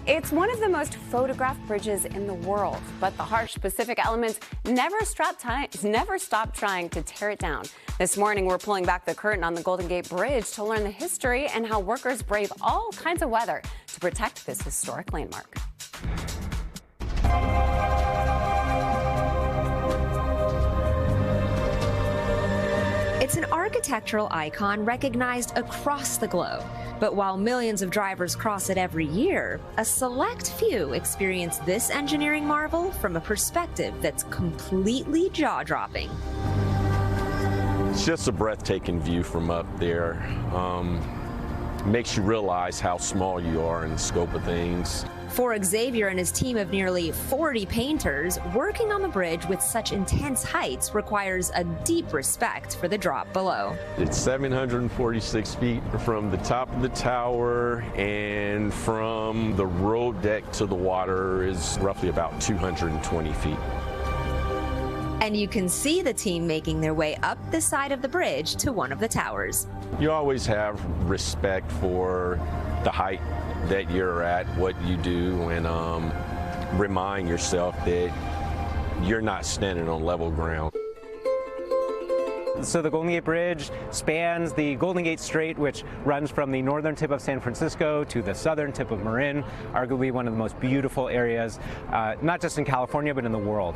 It's one of the most photographed bridges in the world, but the harsh Pacific elements never stop trying to tear it down. This morning, we're pulling back the curtain on the Golden Gate Bridge to learn the history and how workers brave all kinds of weather to protect this historic landmark. It's an architectural icon recognized across the globe. But while millions of drivers cross it every year, a select few experience this engineering marvel from a perspective that's completely jaw-dropping. It's just a breathtaking view from up there. Makes you realize how small you are in the scope of things. For Xavier and his team of nearly 40 painters, working on the bridge with such intense heights requires a deep respect for the drop below. It's 746 feet from the top of the tower, and from the road deck to the water is roughly about 220 feet. And you can see the team making their way up the side of the bridge to one of the towers. You always have respect for the height that you're at, what you do, and remind yourself that you're not standing on level ground. So the Golden Gate Bridge spans the Golden Gate Strait, which runs from the northern tip of San Francisco to the southern tip of Marin, arguably one of the most beautiful areas, not just in California, but in the world.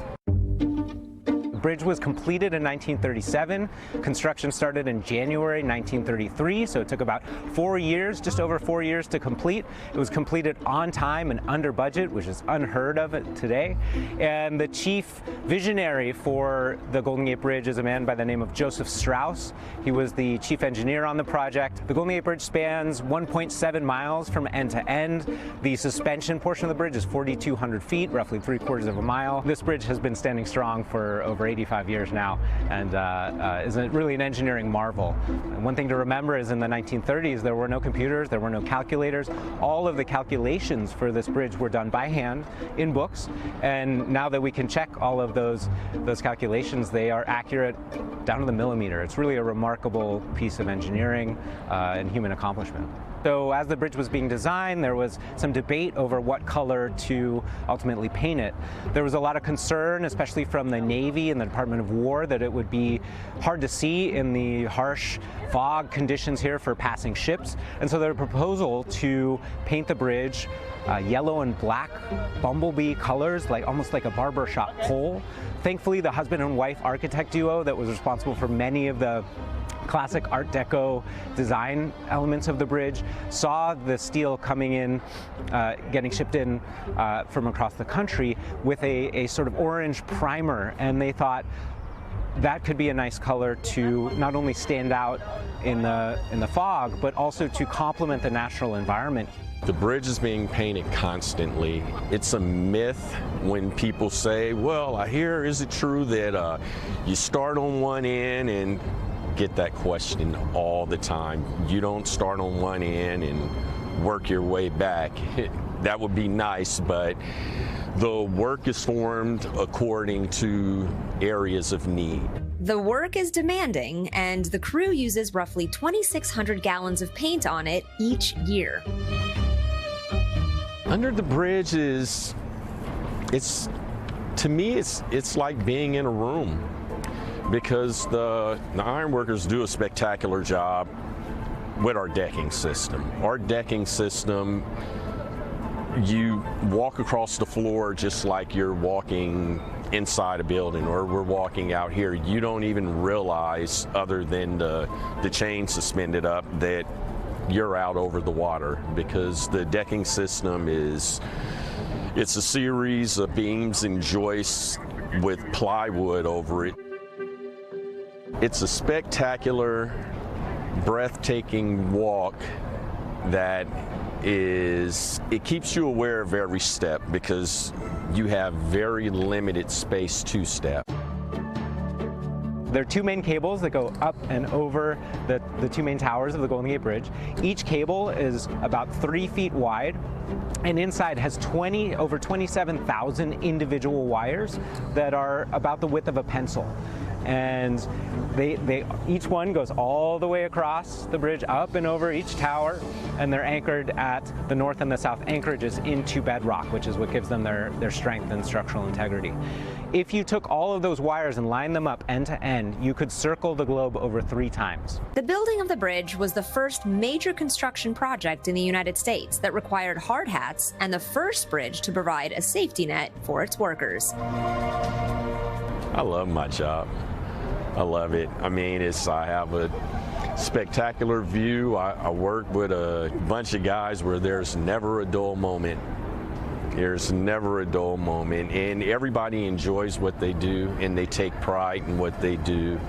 The bridge was completed in 1937. Construction started in January 1933, so it took about 4 years, just over 4 years to complete. It was completed on time and under budget, which is unheard of today. And the chief visionary for the Golden Gate Bridge is a man by the name of Joseph Strauss. He was the chief engineer on the project. The Golden Gate Bridge spans 1.7 miles from end to end. The suspension portion of the bridge is 4,200 feet, roughly 3/4 of a mile. This bridge has been standing strong for over 85 years now, and is really an engineering marvel. And one thing to remember is in the 1930s there were no computers, there were no calculators. All of the calculations for this bridge were done by hand in books, and now that we can check all of those calculations, they are accurate down to the millimeter. It's really a remarkable piece of engineering and human accomplishment. So as the bridge was being designed, there was some debate over what color to ultimately paint it. There was a lot of concern, especially from the Navy and the Department of War, that it would be hard to see in the harsh fog conditions here for passing ships. And so their proposal to paint the bridge yellow and black bumblebee colors, almost like a barbershop pole. Thankfully, the husband and wife architect duo that was responsible for many of the classic Art Deco design elements of the bridge saw the steel coming in, getting shipped in from across the country with a sort of orange primer, and they thought that could be a nice color to not only stand out in the fog, but also to complement the natural environment. The bridge is being painted constantly. It's a myth when people say, well, I hear, is it true that you start on one end? And get that question all the time. You don't start on one end and work your way back. That would be nice, but the work is formed according to areas of need. The work is demanding, and the crew uses roughly 2,600 gallons of paint on it each year. Under the bridge to me, it's like being in a room, because the ironworkers do a spectacular job with our decking system. Our decking system, you walk across the floor just like you're walking inside a building, or we're walking out here. You don't even realize, other than the chain suspended up, that you're out over the water, because the decking system it's a series of beams and joists with plywood over it. It's a spectacular, breathtaking walk that it keeps you aware of every step, because you have very limited space to step. There are two main cables that go up and over the two main towers of the Golden Gate Bridge. Each cable is about 3 feet wide, and inside has over 27,000 individual wires that are about the width of a pencil. and each one goes all the way across the bridge, up and over each tower, and they're anchored at the north and the south anchorages into bedrock, which is what gives them their strength and structural integrity. If you took all of those wires and lined them up end to end, you could circle the globe over 3 times. The building of the bridge was the first major construction project in the United States that required hard hats and the first bridge to provide a safety net for its workers. I love my job. I love it. I mean, I have a spectacular view. I work with a bunch of guys where there's never a dull moment. There's never a dull moment, and everybody enjoys what they do, and they take pride in what they do.